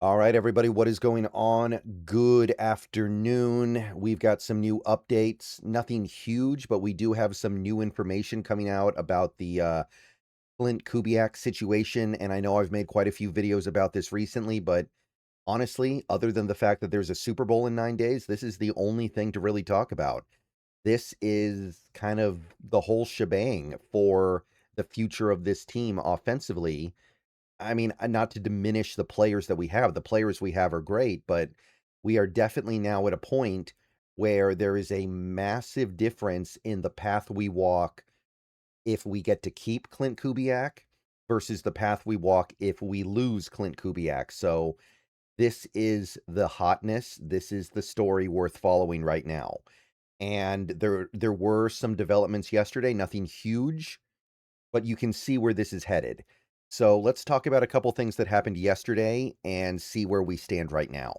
All right, everybody, what is going on? Good afternoon. We've got some new updates. Nothing huge, but we do have some new information coming out about the Klint Kubiak situation. And I know I've made quite a few videos about this recently, but honestly, other than the fact that there's a Super Bowl in 9 days, this is the only thing to really talk about. This is kind of the whole shebang for the future of this team offensively. I mean, not to diminish the players that we have. The players we have are great, but we are definitely now at a point where there is a massive difference in the path we walk if we get to keep Klint Kubiak versus the path we walk if we lose Klint Kubiak. So this is the hotness. This is the story worth following right now. And there were some developments yesterday, nothing huge, but you can see where this is headed. So let's talk about a couple things that happened yesterday and see where we stand right now.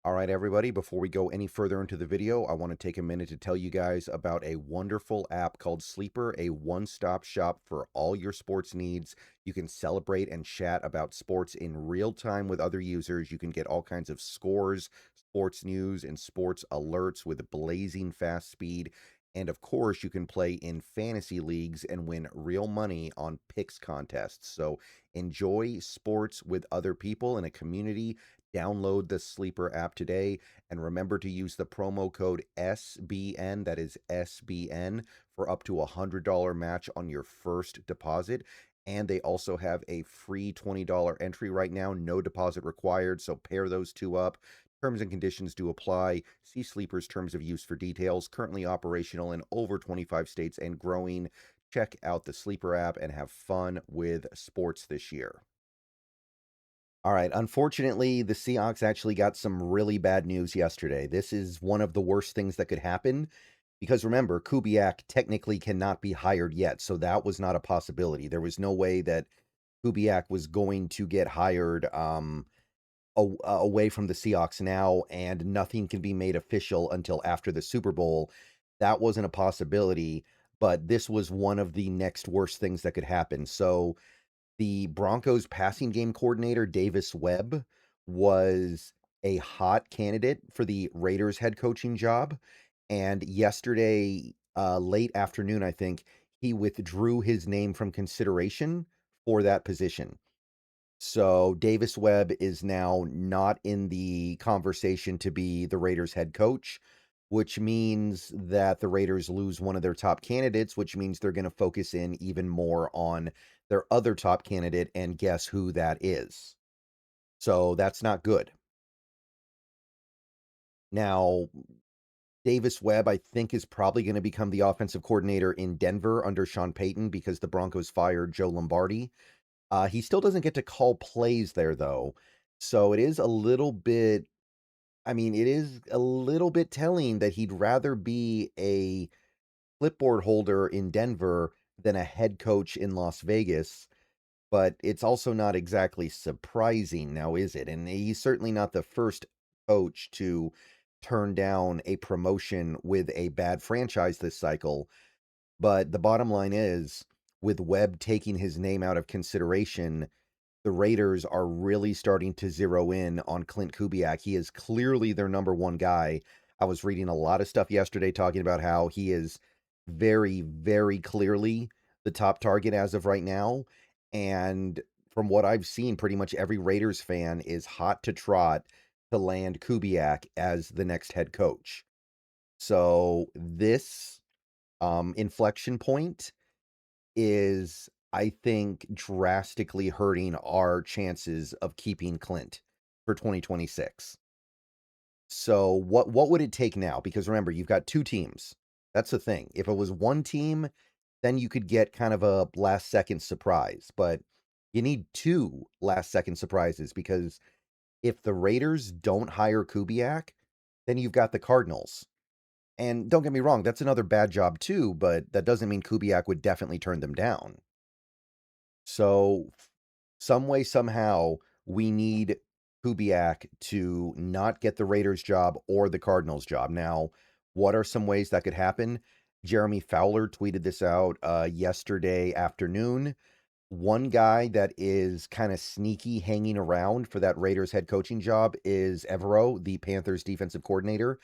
All right, everybody, before we go any further into the video, I want to take a minute to tell you guys about a wonderful app called Sleeper, a one-stop shop for all your sports needs. You can celebrate and chat about sports in real time with other users. You can get all kinds of scores, sports news, and sports alerts with blazing fast speed. And of course, you can play in fantasy leagues and win real money on picks contests. So enjoy sports with other people in a community. Download the Sleeper app today and remember to use the promo code SBN, that is SBN, for up to $100 match on your first deposit. And they also have a free $20 entry right now, no deposit required. So pair those two up. Terms and conditions do apply. See Sleeper's terms of use for details. Currently operational in over 25 states and growing. Check out the Sleeper app and have fun with sports this year. All right. Unfortunately, the Seahawks actually got some really bad news yesterday. This is one of the worst things that could happen because remember, Kubiak technically cannot be hired yet. So that was not a possibility. There was no way that Kubiak was going to get hired away from the Seahawks now, and nothing can be made official until after the Super Bowl. That wasn't a possibility, but this was one of the next worst things that could happen. So the Broncos passing game coordinator, Davis Webb, was a hot candidate for the Raiders head coaching job. And yesterday, late afternoon, I think, he withdrew his name from consideration for that position. So Davis Webb is now not in the conversation to be the Raiders head coach, which means that the Raiders lose one of their top candidates, which means they're going to focus in even more on their other top candidate, and guess who that is. So that's not good. Now, Davis Webb, I think, is probably going to become the offensive coordinator in Denver under Sean Payton because the Broncos fired Joe Lombardi. He still doesn't get to call plays there, though. So it is a little bit, I mean, it is a little bit telling that he'd rather be a clipboard holder in Denver than a head coach in Las Vegas. But it's also not exactly surprising now, is it? And he's certainly not the first coach to turn down a promotion with a bad franchise this cycle. But the bottom line is, with Webb taking his name out of consideration, the Raiders are really starting to zero in on Klint Kubiak. He is clearly their number one guy. I was reading a lot of stuff yesterday talking about how he is very, very clearly the top target as of right now. And from what I've seen, pretty much every Raiders fan is hot to trot to land Kubiak as the next head coach. So this inflection point is, I think, drastically hurting our chances of keeping Klint for 2026. So what would it take now? Because remember, you've got two teams. That's the thing. If it was one team, then you could get kind of a last second surprise, but you need two last second surprises because if the Raiders don't hire Kubiak, then you've got the Cardinals. And don't get me wrong, that's another bad job too, but that doesn't mean Kubiak would definitely turn them down. So, some way, somehow, we need Kubiak to not get the Raiders job or the Cardinals job. Now, what are some ways that could happen? Jeremy Fowler tweeted this out yesterday afternoon. One guy that is kind of sneaky hanging around for that Raiders head coaching job is Evero, the Panthers defensive coordinator.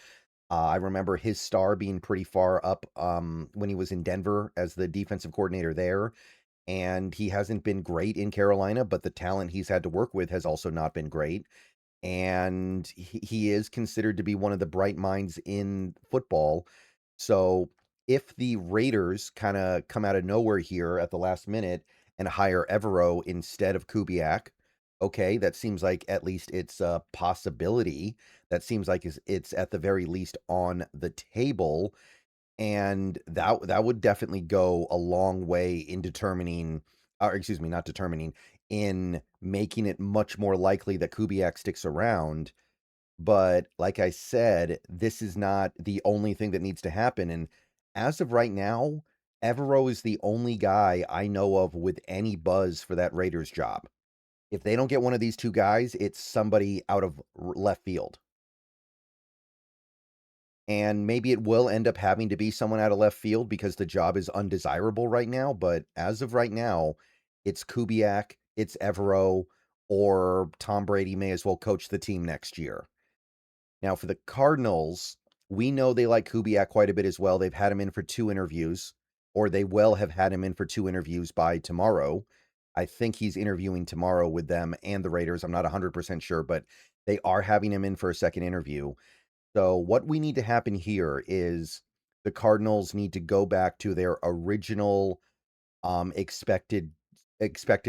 I remember his star being pretty far up when he was in Denver as the defensive coordinator there. And he hasn't been great in Carolina, but the talent he's had to work with has also not been great. And he is considered to be one of the bright minds in football. So if the Raiders kind of come out of nowhere here at the last minute and hire Evero instead of Kubiak, okay, that seems like at least it's a possibility. That seems like it's at the very least on the table, and that would definitely go a long way in determining, or excuse me, not determining, in making it much more likely that Kubiak sticks around. But like I said, this is not the only thing that needs to happen. And as of right now, Evero is the only guy I know of with any buzz for that Raiders job. If they don't get one of these two guys, it's somebody out of left field. And maybe it will end up having to be someone out of left field because the job is undesirable right now. But as of right now, it's Kubiak, it's Evero, or Tom Brady may as well coach the team next year. Now, for the Cardinals, we know they like Kubiak quite a bit as well. They've had him in for 2 interviews, or they will have had him in for 2 interviews by tomorrow. I think he's interviewing tomorrow with them and the Raiders. I'm not 100% sure, but they are having him in for a second interview. So what we need to happen here is the Cardinals need to go back to their original expected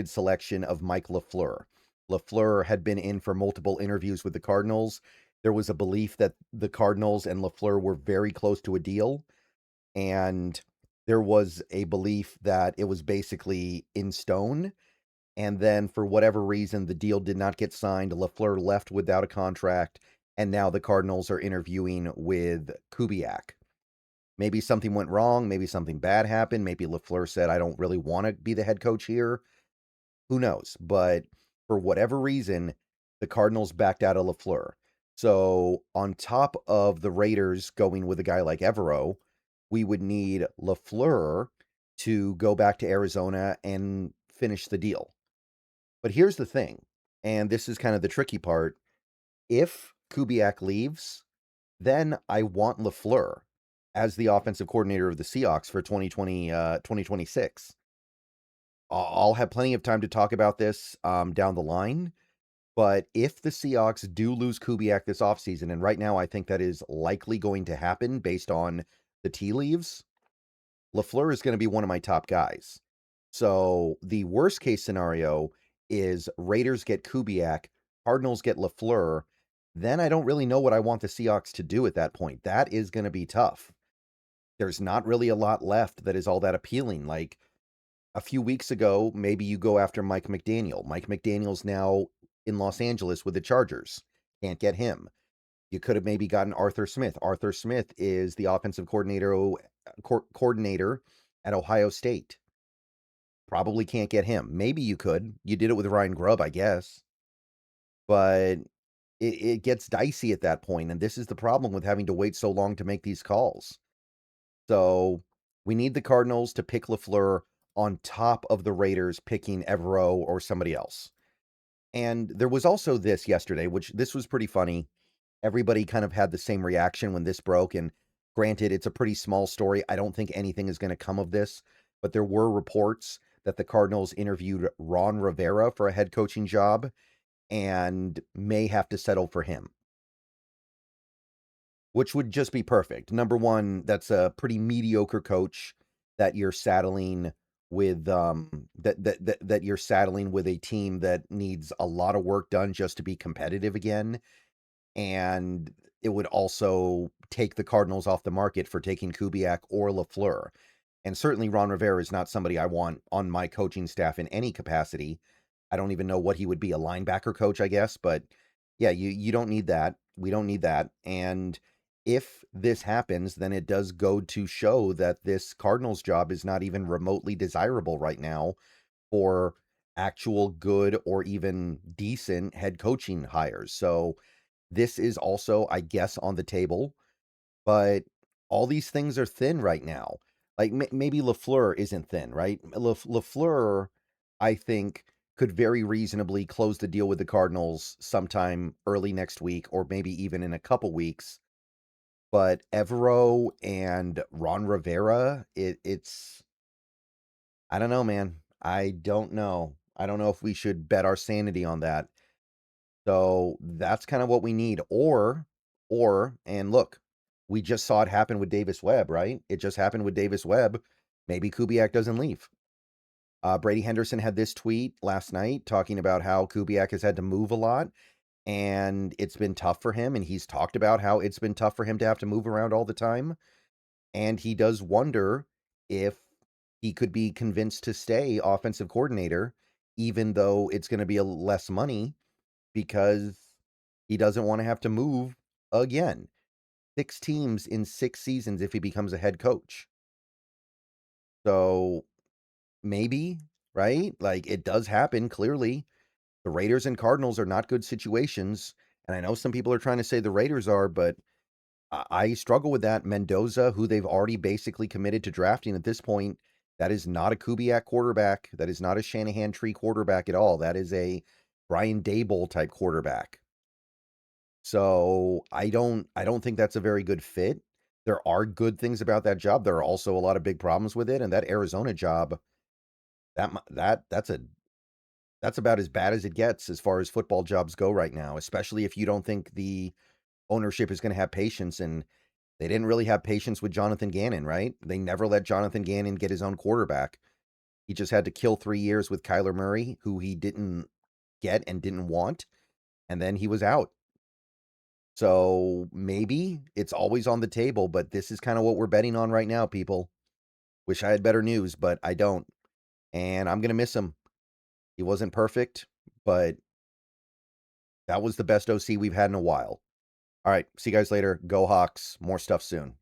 selection of Mike LaFleur. LaFleur had been in for multiple interviews with the Cardinals. There was a belief that the Cardinals and LaFleur were very close to a deal, and there was a belief that it was basically in stone. And then for whatever reason, the deal did not get signed. LaFleur left without a contract, and now the Cardinals are interviewing with Kubiak. Maybe something went wrong. Maybe something bad happened. Maybe LaFleur said, I don't really want to be the head coach here. Who knows? But for whatever reason, the Cardinals backed out of LaFleur. So on top of the Raiders going with a guy like Evero, we would need LaFleur to go back to Arizona and finish the deal. But here's the thing, and this is kind of the tricky part. If Kubiak leaves, then I want LaFleur as the offensive coordinator of the Seahawks for 2026. I'll have plenty of time to talk about this down the line. But if the Seahawks do lose Kubiak this offseason, and right now I think that is likely going to happen based on the tea leaves, LaFleur is going to be one of my top guys. So the worst case scenario is Raiders get Kubiak, Cardinals get LaFleur. Then I don't really know what I want the Seahawks to do at that point. That is going to be tough. There's not really a lot left that is all that appealing. Like a few weeks ago, maybe you go after Mike McDaniel. Mike McDaniel's now in Los Angeles with the Chargers. Can't get him. You could have maybe gotten Arthur Smith. Arthur Smith is the offensive coordinator at Ohio State. Probably can't get him. Maybe you could. You did it with Ryan Grubb, I guess. But it gets dicey at that point, and this is the problem with having to wait so long to make these calls. So we need the Cardinals to pick LaFleur on top of the Raiders picking Evero or somebody else. And there was also this yesterday, which this was pretty funny. Everybody kind of had the same reaction when this broke. And granted, it's a pretty small story. I don't think anything is going to come of this. But there were reports that the Cardinals interviewed Ron Rivera for a head coaching job and may have to settle for him, which would just be perfect. Number one, that's a pretty mediocre coach that you're saddling with that you're saddling with a team that needs a lot of work done just to be competitive again. And it would also take the Cardinals off the market for taking Kubiak or LaFleur. And certainly Ron Rivera is not somebody I want on my coaching staff in any capacity. I don't even know what he would be, a linebacker coach, I guess. But yeah, you don't need that. We don't need that. And if this happens, then it does go to show that this Cardinals job is not even remotely desirable right now for actual good or even decent head coaching hires. So this is also, I guess, on the table, but all these things are thin right now. Like maybe LaFleur isn't thin, right? LaFleur I think could very reasonably close the deal with the Cardinals sometime early next week or maybe even in a couple weeks. But Evero and Ron Rivera, it's I don't know, man. I don't know. I don't know if we should bet our sanity on that. So that's kind of what we need. And look, we just saw it happen with Davis Webb, right? It just happened with Davis Webb. Maybe Kubiak doesn't leave. Brady Henderson had this tweet last night talking about how Kubiak has had to move a lot and it's been tough for him. And he's talked about how it's been tough for him to have to move around all the time. And he does wonder if he could be convinced to stay offensive coordinator, even though it's going to be a less money because he doesn't want to have to move again. 6 teams in 6 seasons if he becomes a head coach. So maybe, right? Like it does happen clearly. The Raiders and Cardinals are not good situations. And I know some people are trying to say the Raiders are, but I struggle with that. Mendoza, who they've already basically committed to drafting at this point, that is not a Kubiak quarterback. That is not a Shanahan tree quarterback at all. That is a Brian Daboll type quarterback. So I don't think that's a very good fit. There are good things about that job. There are also a lot of big problems with it. And that Arizona job, that's about as bad as it gets as far as football jobs go right now, especially if you don't think the ownership is going to have patience. And they didn't really have patience with Jonathan Gannon, right? They never let Jonathan Gannon get his own quarterback. He just had to kill 3 years with Kyler Murray, who he didn't get and didn't want, and then he was out. So maybe it's always on the table, but this is kind of what we're betting on right now, people. Wish I had better news, but I don't. And I'm going to miss him. He wasn't perfect, but that was the best OC we've had in a while. All right, see you guys later. Go Hawks. More stuff soon.